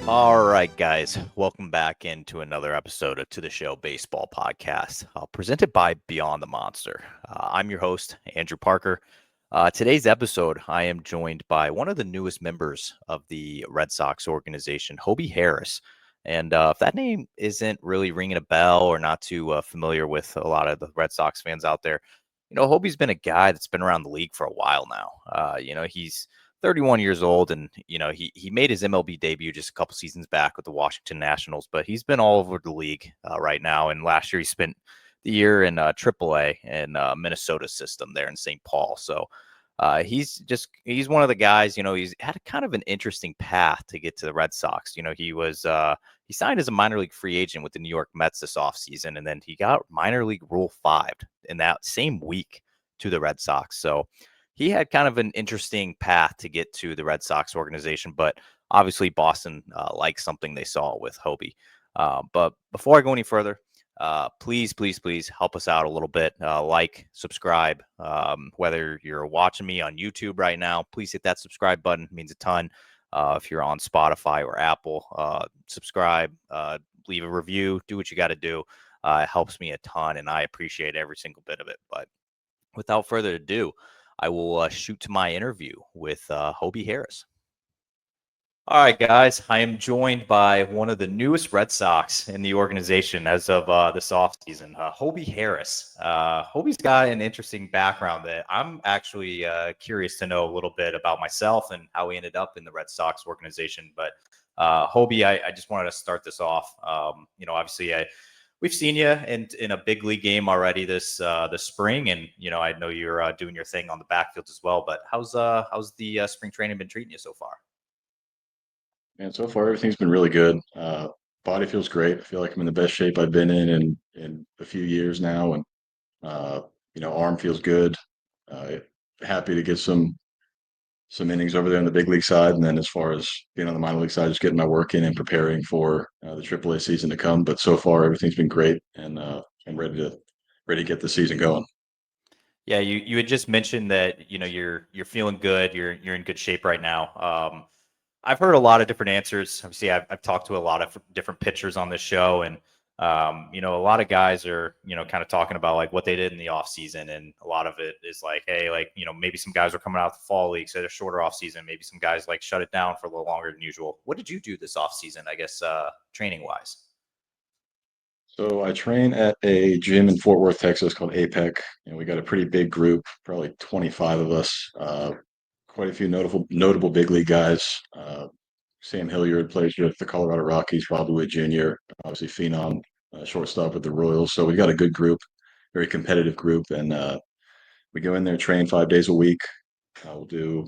All right, guys, welcome back into another episode of To the Show Baseball Podcast, presented by Beyond the Monster. I'm your host, Andrew Parker. Today's episode, I am joined by one of the newest members of the Red Sox organization, Hobie Harris. And if that name isn't really ringing a bell or not too familiar with a lot of the Red Sox fans out there, Hobie's been a guy that's been around the league for a while now. He's 31 years old, and he made his MLB debut just a couple seasons back with the Washington Nationals, but he's been all over the league right now. And last year he spent the year in AAA in Minnesota system there in St. Paul. So he's one of the guys. He's had a kind of an interesting path to get to the Red Sox. He signed as a minor league free agent with the New York Mets this offseason, and then he got minor league Rule 5 in that same week to the Red Sox. So he had kind of an interesting path to get to the Red Sox organization, but obviously Boston likes something they saw with Hobie. But before I go any further, please help us out a little bit. Subscribe. Whether you're watching me on YouTube right now, please hit that subscribe button. It means a ton. If you're on Spotify or Apple, subscribe, leave a review, do what you got to do. It helps me a ton, and I appreciate every single bit of it. But without further ado, I will shoot to my interview with Hobie Harris. All right, guys, I am joined by one of the newest Red Sox in the organization as of this offseason, Hobie Harris. Hobie's got an interesting background that I'm actually curious to know a little bit about myself and how he ended up in the Red Sox organization. But Hobie, I just wanted to start this off. Obviously, we've seen you in a big league game already this spring, and I know you're doing your thing on the backfield as well. But how's the spring training been treating you so far? And so far, everything's been really good. Body feels great. I feel like I'm in the best shape I've been in a few years now, and uh, arm feels good. Uh, Happy to get some innings over there on the big league side, and then as far as being on the minor league side, just getting my work in and preparing for the AAA season to come. But so far, everything's been great, and I'm ready to get the season going. Yeah, you had just mentioned that you're feeling good. You're in good shape right now. I've heard a lot of different answers. Obviously, I've talked to a lot of different pitchers on this show, and a lot of guys are kind of talking about like what they did in the off season, and a lot of it is like, hey, like maybe some guys are coming out the fall league, so they're shorter off season. Maybe some guys like shut it down for a little longer than usual. What did you do this off season? I guess training wise. So I train at a gym in Fort Worth, Texas called APEC, and we got a pretty big group, probably 25 of us. Quite a few notable big league guys. Sam Hilliard plays with the Colorado Rockies, probably a junior, obviously phenom, shortstop with the Royals. So we got a good group, very competitive group, and we go in there, train 5 days a week. We'll do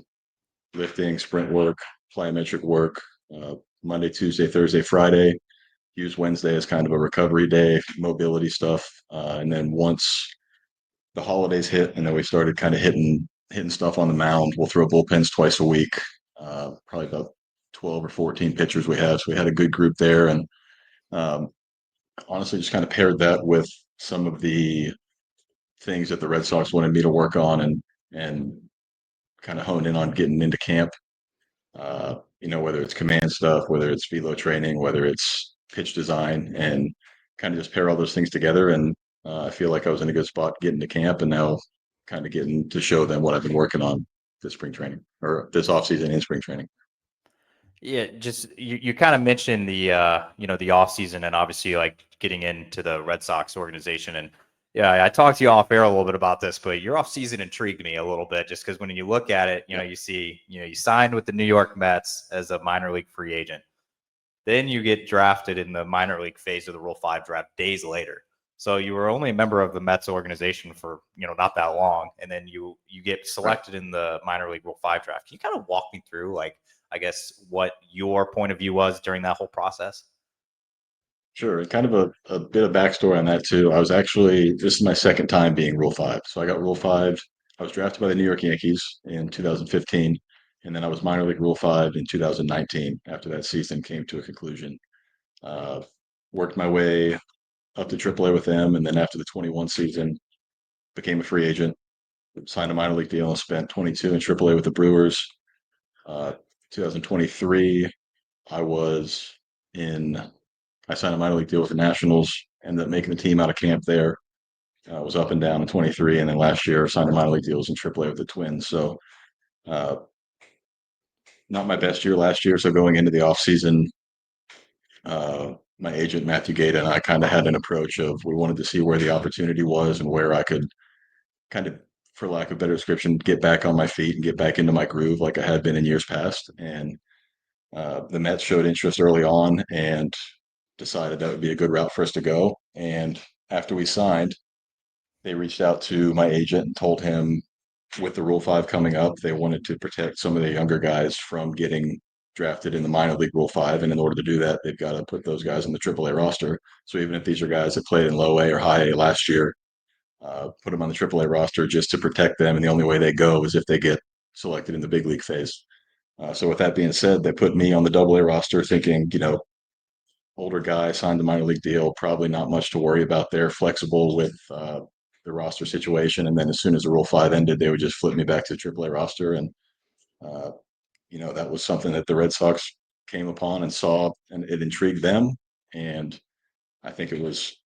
lifting, sprint work, plyometric work, uh, Monday, Tuesday, Thursday, Friday. Use Wednesday as kind of a recovery day, mobility stuff, and then once the holidays hit, and then we started kind of hitting stuff on the mound. We'll throw bullpens twice a week, probably about 12 or 14 pitchers we have. So we had a good group there, and um, honestly, just kind of paired that with some of the things that the Red Sox wanted me to work on, and kind of honed in on getting into camp. Whether it's command stuff, whether it's velo training, whether it's pitch design, and kind of just pair all those things together. And I feel like I was in a good spot getting to camp, and now kind of getting to show them what I've been working on this spring training or this off season in spring training. Yeah, just you kind of mentioned the off season and obviously like getting into the Red Sox organization. And yeah, I talked to you off air a little bit about this, but your off season intrigued me a little bit just because when you look at it, Yeah, you see, you signed with the New York Mets as a minor league free agent. Then you get drafted in the minor league phase of the Rule 5 draft days later. So you were only a member of the Mets organization for, not that long. And then you get right. selected in the minor league Rule 5 draft. Can you kind of walk me through like I guess what your point of view was during that whole process? Sure. And kind of a bit of backstory on that too. This is my second time being Rule 5. So I got Rule 5. I was drafted by the New York Yankees in 2015, and then I was minor league Rule 5 in 2019 after that season came to a conclusion. Uh, Worked my way up to AAA with them, and then after the 21 season, became a free agent, signed a minor league deal, and spent 22 in AAA with the Brewers. Uh, 2023 I was in, I signed a minor league deal with the Nationals, ended up making the team out of camp there. I was up and down in 23, and then last year signed a minor league deals in AAA with the Twins. So, uh, not my best year last year. So going into the offseason, my agent Matthew Gata and I kind of had an approach of we wanted to see where the opportunity was and where I could kind of, for lack of a better description, get back on my feet and get back into my groove like I had been in years past. And the Mets showed interest early on and decided that would be a good route for us to go. And after we signed, they reached out to my agent and told him with the Rule 5 coming up, they wanted to protect some of the younger guys from getting drafted in the minor league Rule 5. And in order to do that, they've got to put those guys on the AAA roster. So even if these are guys that played in low A or high A last year, put them on the AAA roster just to protect them. And the only way they go is if they get selected in the big league phase. So with that being said, they put me on the AA roster thinking, older guy signed a minor league deal, probably not much to worry about there, flexible with the roster situation. And then as soon as the Rule 5 ended, they would just flip me back to the AAA roster. And, uh, that was something that the Red Sox came upon and saw, and it intrigued them. And I think it was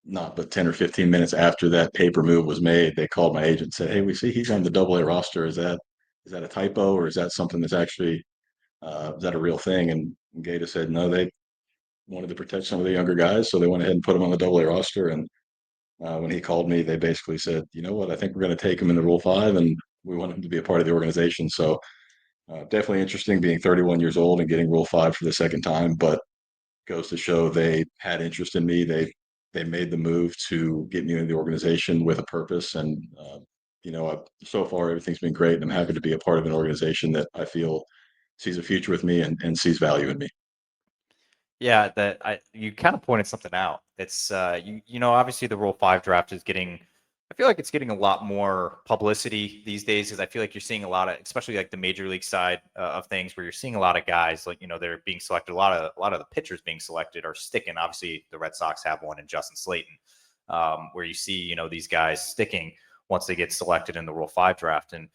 not but 10 or 15 minutes after that paper move was made, they called my agent and said, "Hey, we see he's on the AA roster. Is that a typo, or is that something that's actually is that a real thing?" And Gata said, "No, they wanted to protect some of the younger guys, so they went ahead and put him on the AA roster." And when he called me, they basically said, "You know what? I think we're going to take him in the Rule 5, and we want him to be a part of the organization." So definitely interesting being 31 years old and getting Rule 5 for the second time, but goes to show they had interest in me. They made the move to get me into the organization with a purpose, and so far everything's been great. And I'm happy to be a part of an organization that I feel sees a future with me and sees value in me. Yeah, that I you kind of pointed something out. It's obviously the Rule 5 draft is getting I feel like it's getting a lot more publicity these days because I feel like you're seeing a lot of, especially like the major league side of things, where you're seeing a lot of guys like they're being selected. A lot of the pitchers being selected are sticking. Obviously, the Red Sox have one in Justin Slayton, where you see these guys sticking once they get selected in the Rule 5 draft. And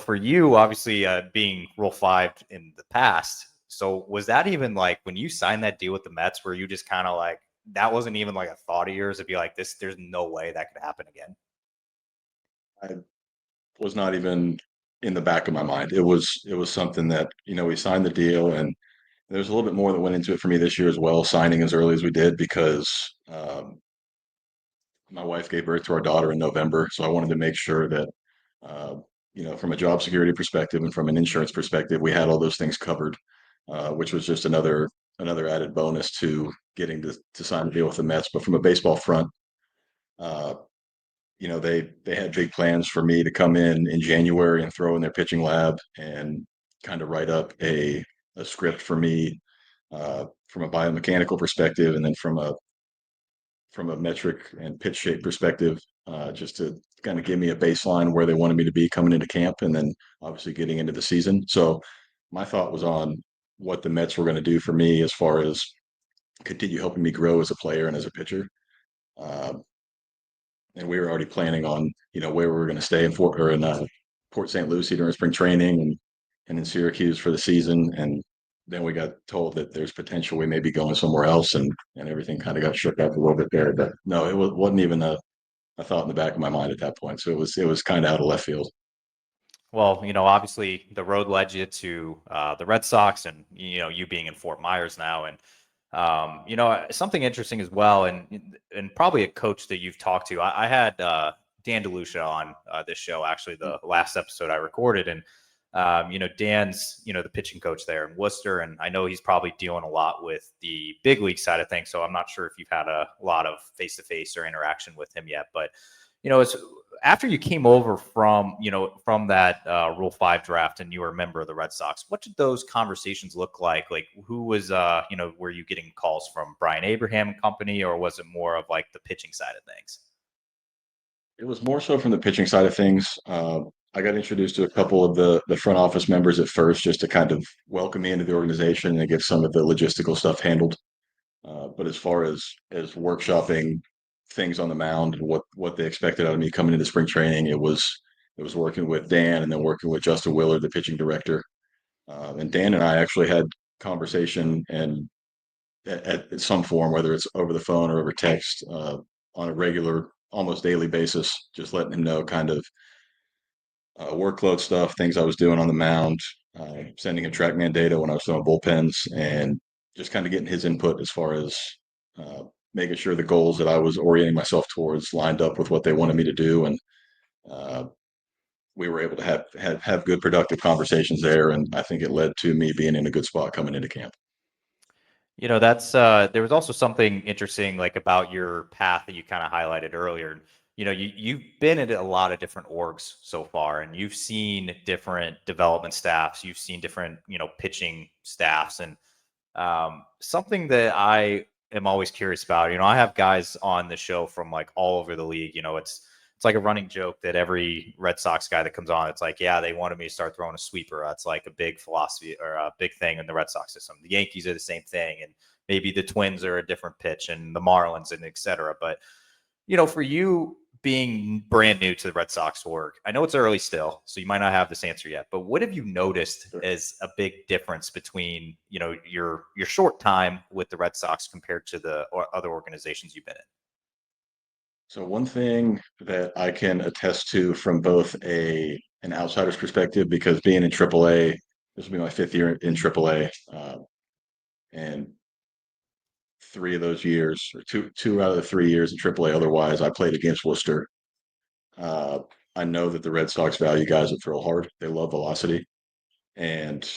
for you, obviously being Rule 5 in the past, so was that even like when you signed that deal with the Mets, where you just kind of like that wasn't even like a thought of yours to be like this? There's no way that could happen again. I was not even in the back of my mind. It was something that we signed the deal, and there's a little bit more that went into it for me this year as well, signing as early as we did because my wife gave birth to our daughter in November, so I wanted to make sure that uh, from a job security perspective and from an insurance perspective, we had all those things covered, which was just another added bonus to getting to sign a deal with the Mets. But from a baseball front, uh, they had big plans for me to come in January and throw in their pitching lab and kind of write up a script for me from a biomechanical perspective, and then from a metric and pitch shape perspective, just to kind of give me a baseline where they wanted me to be coming into camp, and then obviously getting into the season. So my thought was on what the Mets were going to do for me as far as continue helping me grow as a player and as a pitcher. Uh, and we were already planning on where we were going to stay in Port St. Lucie during spring training, and in Syracuse for the season. And then we got told that there's potential we may be going somewhere else, and everything kind of got shook up a little bit there. But no, wasn't even a thought in the back of my mind at that point. So it was kind of out of left field. Well, obviously the road led you to the Red Sox, and you being in Fort Myers now, and something interesting as well, and probably a coach that you've talked to. I had Dan DeLucia on this show, actually the last episode I recorded, and Dan's the pitching coach there in Worcester, and I know he's probably dealing a lot with the big league side of things. So I'm not sure if you've had a lot of face to face or interaction with him yet, but it's after you came over from that Rule 5 draft and you were a member of the Red Sox. What did those conversations look like? Like, who was were you getting calls from Brian Abraham and company, or was it more of like the pitching side of things? It was more so from the pitching side of things. I got introduced to a couple of the front office members at first, just to kind of welcome me into the organization and get some of the logistical stuff handled. But as far as workshopping things on the mound and what they expected out of me coming into spring training, it was working with Dan and then working with Justin Willard, the pitching director. And Dan and I actually had conversation and at some form, whether it's over the phone or over text, on a regular, almost daily basis, just letting him know kind of workload stuff, things I was doing on the mound, sending him TrackMan data when I was throwing bullpens, and just kind of getting his input as far as uh, making sure the goals that I was orienting myself towards lined up with what they wanted me to do, and uh, we were able to have good productive conversations there, and I think it led to me being in a good spot coming into camp. That's there was also something interesting like about your path that you kind of highlighted earlier. You've been in a lot of different orgs so far, and you've seen different development staffs, you've seen different, pitching staffs, and something that I am always curious about. I have guys on the show from like all over the league. It's like a running joke that every Red Sox guy that comes on, it's like, yeah, they wanted me to start throwing a sweeper. That's like a big philosophy or a big thing in the Red Sox system. The Yankees are the same thing, and maybe the Twins are a different pitch, and the Marlins and et cetera. But for you being brand new to the Red Sox work, I know it's early still, so you might not have this answer yet, but what have you noticed Sure. as a big difference between, your short time with the Red Sox compared to the other organizations you've been in? So one thing that I can attest to from both an outsider's perspective, because being in AAA, this will be my fifth year in AAA, and 3 of those years, or two out of the 3 years in AAA, otherwise, I played against Worcester. Uh, I know that the Red Sox value guys that throw hard. They love velocity, and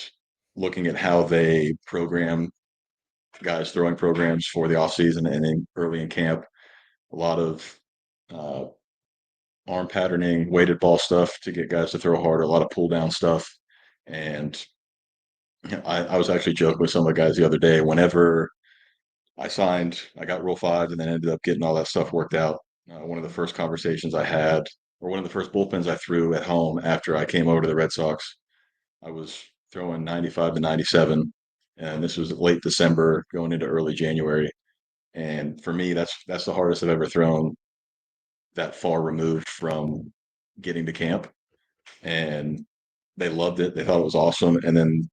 looking at how they program guys throwing programs for the offseason and then early in camp, a lot of uh, arm patterning, weighted ball stuff to get guys to throw harder, a lot of pull down stuff. And I was actually joking with some of the guys the other day. Whenever I signed, I got Rule 5 and then ended up getting all that stuff worked out. One of the first conversations I had, or one of the first bullpens I threw at home after I came over to the Red Sox, I was throwing 95 to 97. And this was late December going into early January. And for me, that's the hardest I've ever thrown that far removed from getting to camp. And they loved it. They thought it was awesome. And then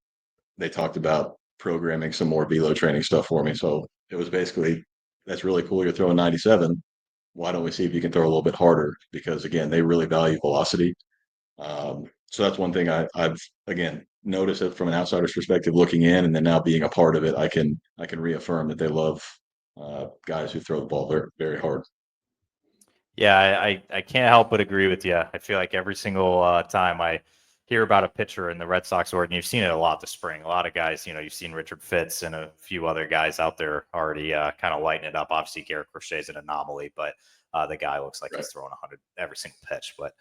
they talked about programming some more velo training stuff for me. So it was basically, that's really cool. You're throwing 97. Why don't we see if you can throw a little bit harder? Because again, they really value velocity. So that's one thing I've again noticed it from an outsider's perspective, looking in, and then now being a part of it, I can reaffirm that they love guys who throw the ball very very hard. Yeah, I can't help but agree with you. I feel like every single time I hear about a pitcher in the Red Sox org, and you've seen it a lot this spring. A lot of guys, you've seen Richard Fitz and a few other guys out there already kind of lighting it up. Obviously, Garrett Crochet is an anomaly, but the guy looks like Right. he's throwing 100 every single pitch. But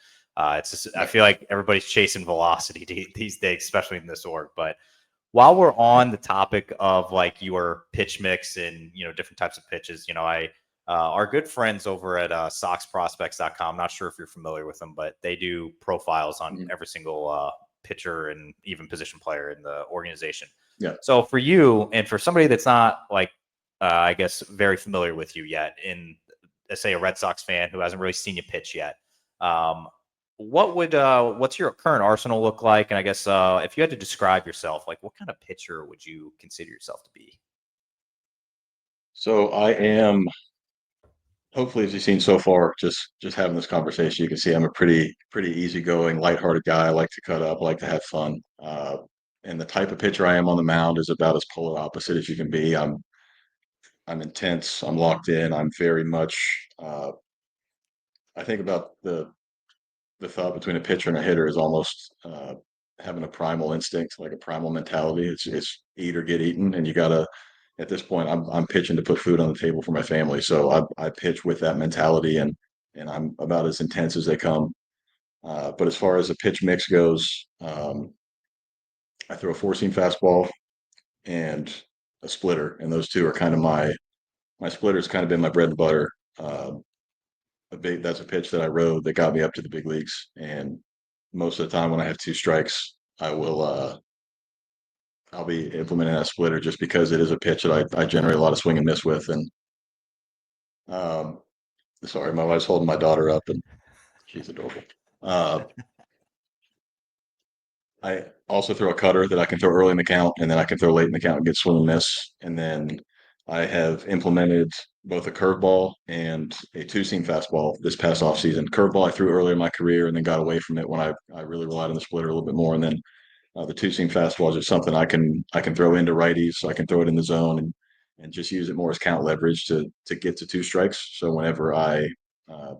it's just, I Yeah. feel like everybody's chasing velocity these days, especially in this org. But while we're Yeah. on the topic of like your pitch mix and different types of pitches, I our good friends over at soxprospects.com. Not sure if you're familiar with them, but they do profiles on Mhm. every single pitcher and even position player in the organization. Yeah. So for you and for somebody that's not like, I guess, very familiar with you yet, in say a Red Sox fan who hasn't really seen you pitch yet, um, what's your current arsenal look like? And I guess if you had to describe yourself, like what kind of pitcher would you consider yourself to be? So I am, hopefully, as you've seen so far, just having this conversation, you can see I'm a pretty easygoing, lighthearted guy. I like to cut up, I like to have fun. And the type of pitcher I am on the mound is about as polar opposite as you can be. I'm intense. I'm locked in. I'm very much. I think about the thought between a pitcher and a hitter is almost having a primal instinct, like a primal mentality. It's eat or get eaten, and you gotta. At this point, I'm pitching to put food on the table for my family, so I pitch with that mentality, and I'm about as intense as they come. But as far as the pitch mix goes, I throw a four seam fastball and a splitter, and those two are kind of my splitter's kind of been my bread and butter. That's a pitch that I rode that got me up to the big leagues. And most of the time when I have two strikes, I'll be implementing that splitter just because it is a pitch that I generate a lot of swing and miss with. And um, sorry, my wife's holding my daughter up and she's adorable. Uh, I also throw a cutter that I can throw early in the count, and then I can throw late in the count and get swing and miss. And then I have implemented both a curveball and a two-seam fastball this past offseason. Curveball I threw earlier in my career and then got away from it when I really relied on the splitter a little bit more. And then the two-seam fastball is just something I can throw into righties, so I can throw it in the zone and just use it more as count leverage to get to two strikes. So whenever I uh,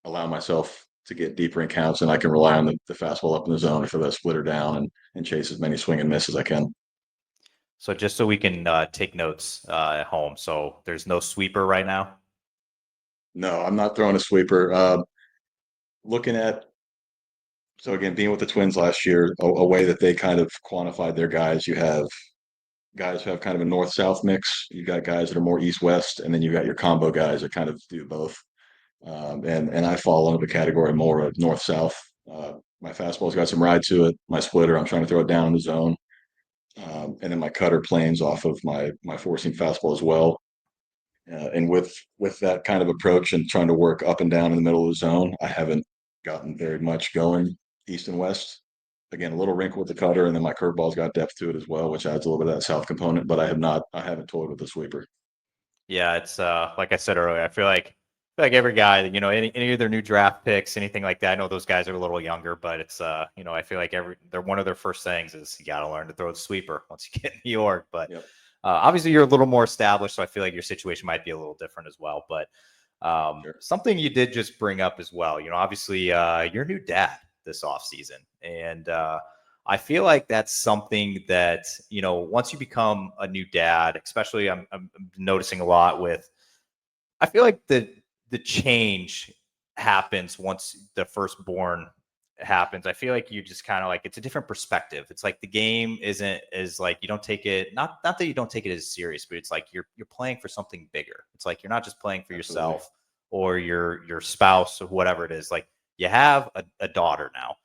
allow myself to get deeper in counts, and I can rely on the fastball up in the zone for that splitter down and chase as many swing and miss as I can. So just so we can take notes at home. So there's no sweeper right now. No, I'm not throwing a sweeper. Looking at so again, being with the Twins last year, a way that they kind of quantified their guys, you have guys who have kind of a north-south mix. You got guys that are more east-west, and then you got your combo guys that kind of do both. And I fall into the category more of north-south. My fastball's got some ride to it. My splitter, I'm trying to throw it down in the zone, and then my cutter planes off of my four-seam fastball as well. And with that kind of approach and trying to work up and down in the middle of the zone, I haven't gotten very much going east and west. Again, a little wrinkle with the cutter, and then my curveball's got depth to it as well, which adds a little bit of that south component. But I haven't toyed with the sweeper. Yeah, it's like I said earlier. I feel like every guy, any of their new draft picks, anything like that. I know those guys are a little younger, but it's I feel like they're one of their first things is you got to learn to throw the sweeper once you get in New York. But Yep, obviously, you're a little more established, so I feel like your situation might be a little different as well. But sure. something you did just bring up as well. Obviously, you're a new dad this off season, and I feel like that's something that once you become a new dad, especially I'm noticing a lot with. I feel like the change happens once the firstborn happens. I feel like you just kind of like it's a different perspective. It's like the game isn't as like you don't take it not that you don't take it as serious, but it's like you're playing for something bigger. It's like you're not just playing for Absolutely. yourself or your spouse or whatever it is. Like you have a daughter now.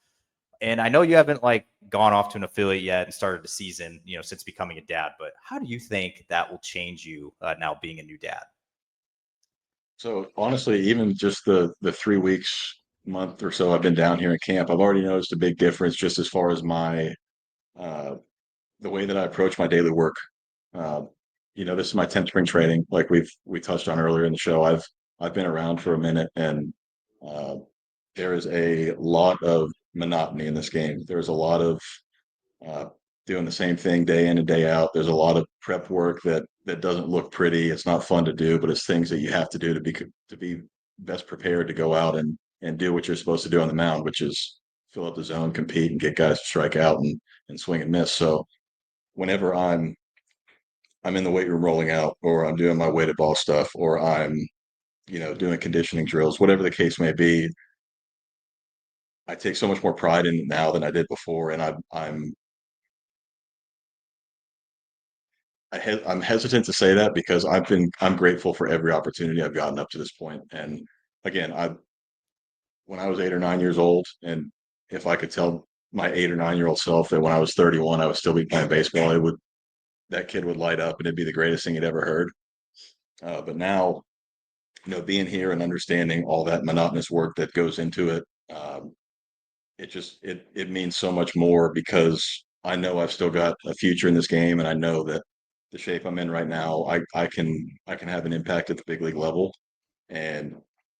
And I know you haven't like gone off to an affiliate yet and started the season, since becoming a dad, but how do you think that will change you now being a new dad? So honestly, even just the 3 weeks, month or so I've been down here in camp, I've already noticed a big difference just as far as my uh, the way that I approach my daily work. Uh, this is my 10th spring training, like we touched on earlier in the show. I've been around for a minute, and uh, there is a lot of monotony in this game. There's a lot of uh, doing the same thing day in and day out. There's a lot of prep work that doesn't look pretty. It's not fun to do, but it's things that you have to do to be best prepared to go out and do what you're supposed to do on the mound, which is fill up the zone, compete, and get guys to strike out and swing and miss. So whenever I'm in the weight room rolling out, or I'm doing my weighted ball stuff, or I'm doing conditioning drills, whatever the case may be, I take so much more pride in it now than I did before, and I'm hesitant to say that because I'm grateful for every opportunity I've gotten up to this point. And again, I when I was 8 or 9 years old, and if I could tell my 8 or 9 year old self that when I was 31 I would still be playing baseball, it would that kid would light up and it'd be the greatest thing he'd ever heard. But now, being here and understanding all that monotonous work that goes into it, it means so much more because I know I've still got a future in this game, and I know that the shape I'm in right now, I can have an impact at the big league level, and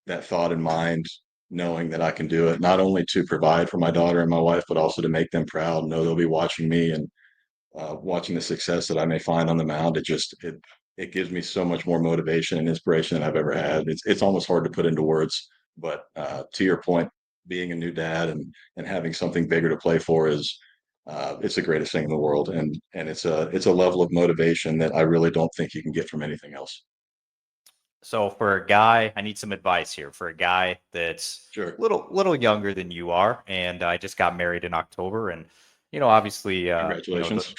that thought in mind, knowing that I can do it not only to provide for my daughter and my wife, but also to make them proud, know they'll be watching me and watching the success that I may find on the mound. It gives me so much more motivation and inspiration than I've ever had. It's almost hard to put into words, but to your point, being a new dad and having something bigger to play for is it's the greatest thing in the world, and it's a level of motivation that I really don't think you can get from anything else. So for a guy, I need some advice here. For a guy that's Sure. little younger than you are, and I just got married in October, and obviously, Congratulations.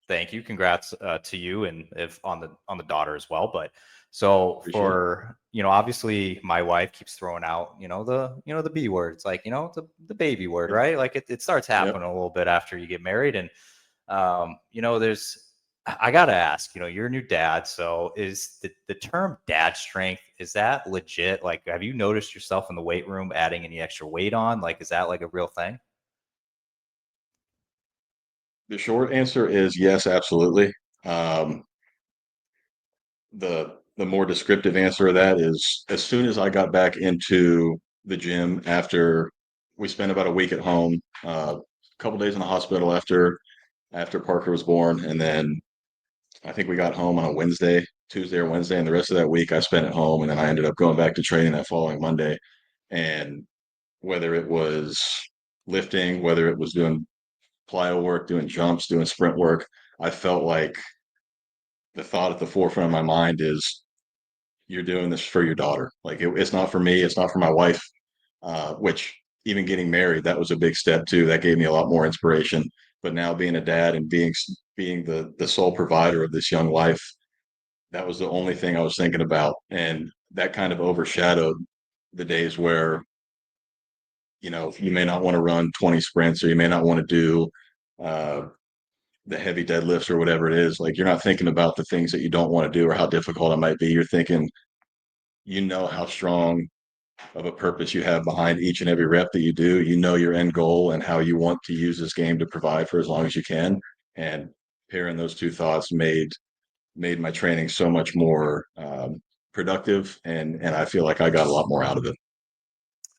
thank you, congrats to you, and if on the daughter as well. But so Appreciate it. for obviously, my wife keeps throwing out the B word. It's like the baby word, Sure. right? Like it starts Yep. happening a little bit after you get married, and there's I gotta ask, you're a new dad, so is the term dad strength, is that legit? Like, have you noticed yourself in the weight room adding any extra weight on? Like, is that like a real thing? The short answer is yes, absolutely. Um, the more descriptive answer of that is as soon as I got back into the gym after we spent about a week at home, a couple days in the hospital after Parker was born, and then I think we got home on a Tuesday or Wednesday, and the rest of that week I spent at home, and then I ended up going back to training that following Monday. And whether it was lifting, whether it was doing plyo work, doing jumps, doing sprint work, I felt like the thought at the forefront of my mind is you're doing this for your daughter. Like it's not for me, it's not for my wife. Which even getting married, that was a big step too. That gave me a lot more inspiration. But now being a dad and being the sole provider of this young life, that was the only thing I was thinking about, and that kind of overshadowed the days where you may not want to run 20 sprints or you may not want to do uh, the heavy deadlifts or whatever it is. Like you're not thinking about the things that you don't want to do or how difficult it might be. You're thinking, how strong of a purpose you have behind each and every rep that you do. You know your end goal and how you want to use this game to provide for as long as you can. And pairing those two thoughts made my training so much more productive, and I feel like I got a lot more out of it.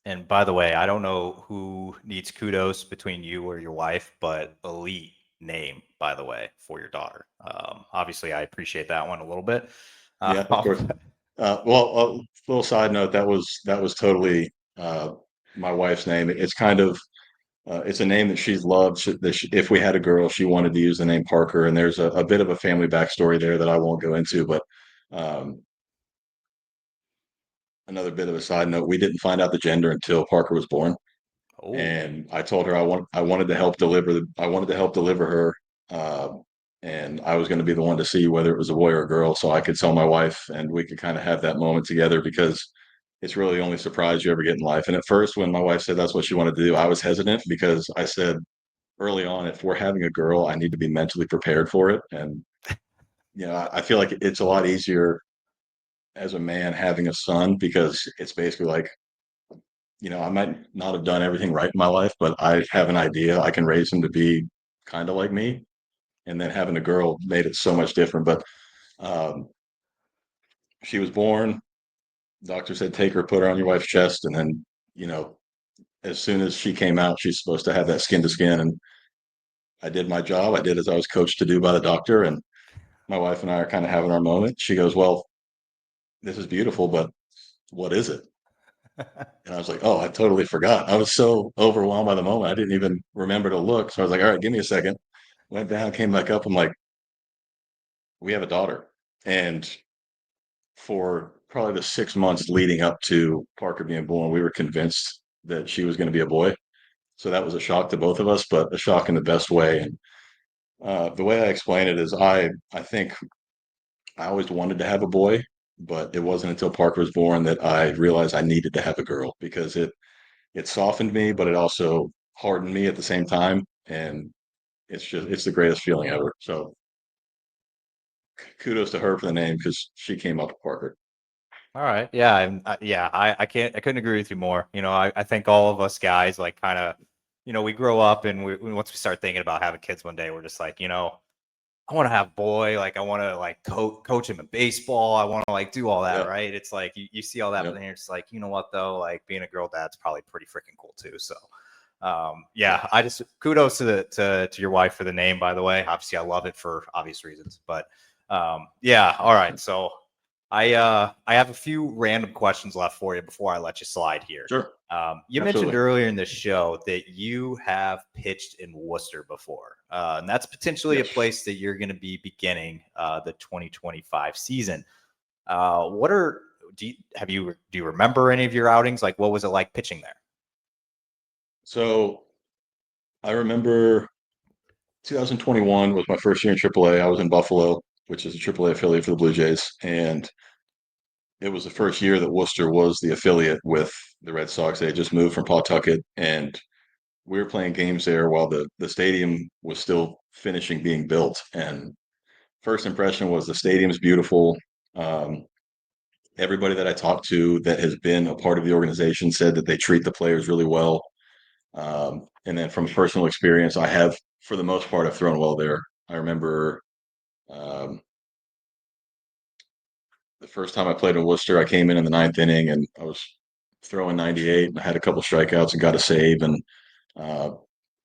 And by the way, I don't know who needs kudos between you or your wife, but elite name, by the way, for your daughter. Obviously, I appreciate that one a little bit. Yeah, of course. Well, a little side note, that was totally uh, my wife's name. It's kind of it's a name that she's loved. If we had a girl, she wanted to use the name Parker, and there's a bit of a family backstory there that I won't go into. But um, another bit of a side note, we didn't find out the gender until Parker was born, Oh, and I told her I wanted to help deliver her, uh, and I was going to be the one to see whether it was a boy or a girl, so I could tell my wife, and we could kind of have that moment together because it's really the only surprise you ever get in life. And at first, when my wife said that's what she wanted to do, I was hesitant because I said early on, if we're having a girl, I need to be mentally prepared for it. And I feel like it's a lot easier as a man having a son because it's basically like, I might not have done everything right in my life, but I have an idea. I can raise him to be kind of like me. And then having a girl made it so much different. But um, she was born. Doctor said, take her, put her on your wife's chest. And then, you know, as soon as she came out, she's supposed to have that skin to skin. And I did my job. I did as I was coached to do by the doctor. And my wife and I are kind of having our moment. She goes, well, this is beautiful, but what is it? And I was like, oh, I totally forgot. I was so overwhelmed by the moment. I didn't even remember to look. So I was like, all right, give me a second. Went down, came back up. I'm like, we have a daughter. And for probably the 6 months leading up to Parker being born, we were convinced that she was going to be a boy. So that was a shock to both of us, but a shock in the best way. And the way I explain it is I think I always wanted to have a boy, but it wasn't until Parker was born that I realized I needed to have a girl because it softened me, but it also hardened me at the same time. And it's the greatest feeling ever. So kudos to her for the name because she came up with Parker. all right. Yeah, I couldn't agree with you more. I think all of us guys like kind of, we grow up and once we start thinking about having kids one day, we're just like, I want to have a boy. Like I want to like coach him in baseball. I want to like do all that, Yep. right? It's like you see all that, but Yep. then you're just like, you know what though? Like being a girl dad's probably pretty freaking cool too. So Yeah. yeah, I just kudos to your wife for the name, by the way. Obviously, I love it for obvious reasons. But yeah, all right. So I have a few random questions left for you before I let you slide here. Sure. You mentioned Absolutely. earlier in the show that you have pitched in Worcester before, and that's potentially a Yes. place that you're going to be beginning the 2025 season. What are do you remember any of your outings? Like, what was it like pitching there? So I remember 2021 was my first year in AAA. I was in Buffalo, which is a AAA affiliate for the Blue Jays, and it was the first year that Worcester was the affiliate with the Red Sox. They had just moved from Pawtucket, and we were playing games there while the stadium was still finishing being built. And first impression was the stadium's beautiful. Um, Everybody that I talked to that has been a part of the organization said that they treat the players really well. And then from personal experience, I have for the most part, I've thrown well there. I remember um, the first time I played in Worcester, I came in the ninth inning and I was throwing 98 and I had a couple strikeouts and got a save. And uh,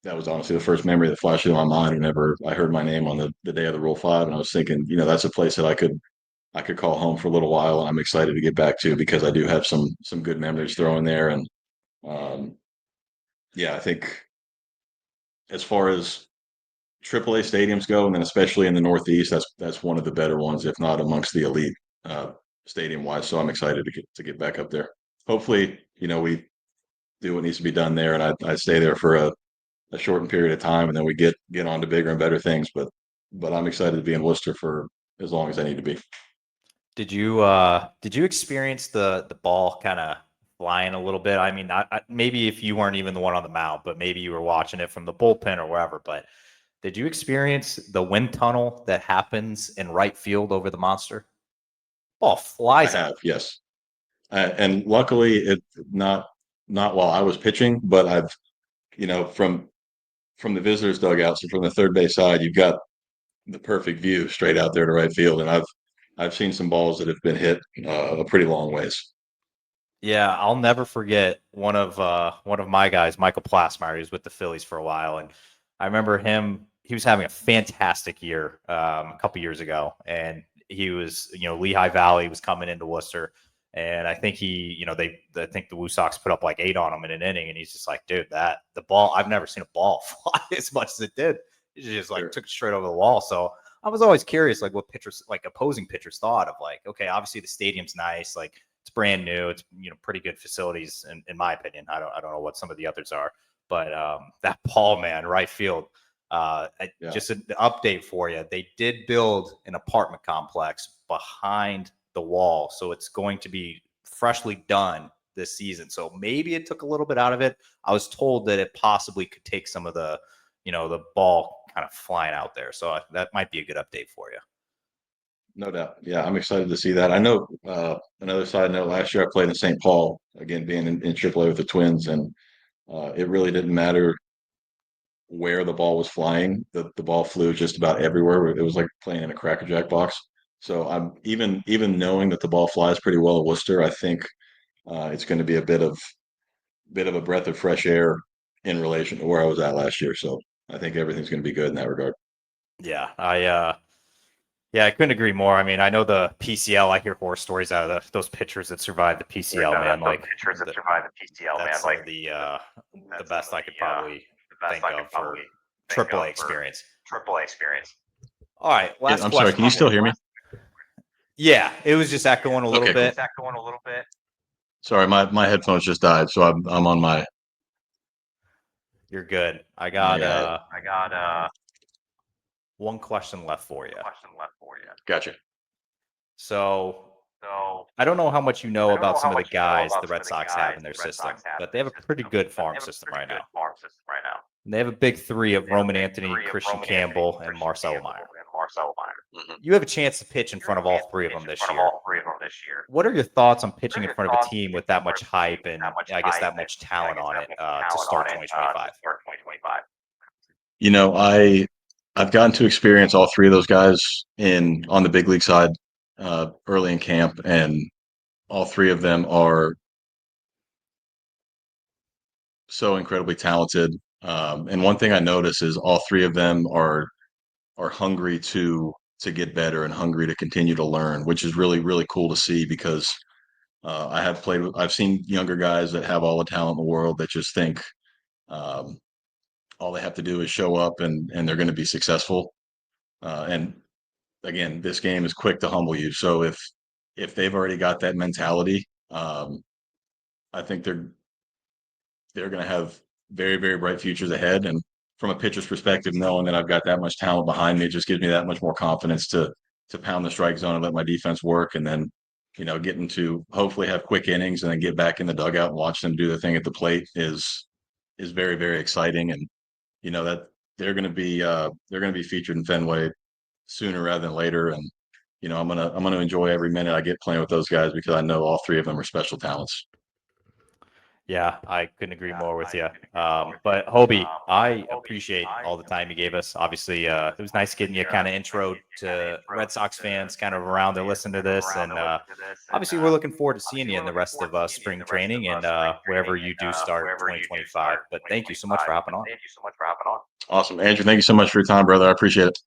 that was honestly the first memory that flashed into my mind whenever I heard my name on the day of the Rule 5. And I was thinking, that's a place that I could call home for a little while, and I'm excited to get back to because I do have some good memories throwing there. And um, yeah, I think as far as AAA stadiums go, and then especially in the Northeast, that's one of the better ones, if not amongst the elite stadium wise. So I'm excited to get back up there. Hopefully, we do what needs to be done there, and I stay there for a shortened period of time, and then we get on to bigger and better things. But I'm excited to be in Worcester for as long as I need to be. Did you experience the ball kind of flying a little bit? I mean, maybe if you weren't even the one on the mound, but maybe you were watching it from the bullpen or wherever. But did you experience the wind tunnel that happens in right field over the monster? Ball I flies have, up. yes. And luckily it not while I was pitching, but I've from the visitors dugout, so from the third base side, you've got the perfect view straight out there to right field, and I've seen some balls that have been hit a pretty long ways. Yeah, I'll never forget one of my guys, Michael Plasmeyer. He was with the Phillies for a while, and I remember him. He was having a fantastic year a couple years ago, and he was, Lehigh Valley was coming into Worcester, and I think I think the Woo Sox put up like 8 on him in an inning, and he's just like, dude, the ball, I've never seen a ball fly as much as it did. It just like Sure. took it straight over the wall. So I was always curious, like what pitchers, like opposing pitchers, thought of like, okay, obviously the stadium's nice, like it's brand new. It's pretty good facilities in my opinion. I don't know what some of the others are, but that ball, man, right field. Yeah. Just an update for you. They did build an apartment complex behind the wall, so it's going to be freshly done this season. So maybe it took a little bit out of it. I was told that it possibly could take some of the ball kind of flying out there. So that might be a good update for you. No doubt. Yeah, I'm excited to see that. I know another side note, last year I played in St. Paul, again, being in AAA with the Twins, and it really didn't matter where the ball was flying. The ball flew just about everywhere. It was like playing in a Cracker Jack box. So I'm even knowing that the ball flies pretty well at Worcester, I think it's going to be a bit of a breath of fresh air in relation to where I was at last year. So I think everything's going to be good in that regard. Yeah, yeah, I couldn't agree more. I mean, I know the PCL. I hear horror stories out of those pitchers that survived the PCL, man. Like that's some of the best I could probably think of for AAA experience. All right, Yeah, last I'm sorry. question Can you for still you. hear me? Yeah, it was just echoing a little Okay, cool. bit. Sorry, my headphones just died, so I'm on my. You're good. I got My one question left for you. gotcha. So I don't know how much you know about some of the guys the Red Sox have in their system, but they have a pretty good farm system right now. And they have a big three of Roman Anthony, Christian Campbell, and Marcelo Meyer. Mhm. You have a chance to pitch in front of all three of them this year. What are your thoughts on pitching in front of a team with that much hype and I guess that much talent on it to start 2025? You know, I've gotten to experience all three of those guys in on the big league side early in camp, and all three of them are so incredibly talented. And one thing I notice is all three of them are hungry to get better and hungry to continue to learn, which is really really cool to see because I've seen younger guys that have all the talent in the world that just think um, all they have to do is show up and they're going to be successful. And again, this game is quick to humble you. So if they've already got that mentality, I think they're going to have very very bright futures ahead. And from a pitcher's perspective, knowing that I've got that much talent behind me, it just gives me that much more confidence to pound the strike zone and let my defense work, and then get into hopefully have quick innings and then get back in the dugout and watch them do the thing at the plate is very very exciting. And that they're going to be featured in Fenway sooner rather than later. And I'm gonna enjoy every minute I get playing with those guys because I know all three of them are special talents. Yeah, I couldn't agree more with you. But Hobie, I appreciate all the time you gave us. Obviously, it was nice getting you kind of intro to Red Sox fans kind of around to listen to this. And obviously, we're looking forward to seeing you in the rest of spring training and wherever you do start 2025. But thank you so much for hopping on. Awesome, Andrew. Thank you so much for your time, brother. I appreciate it.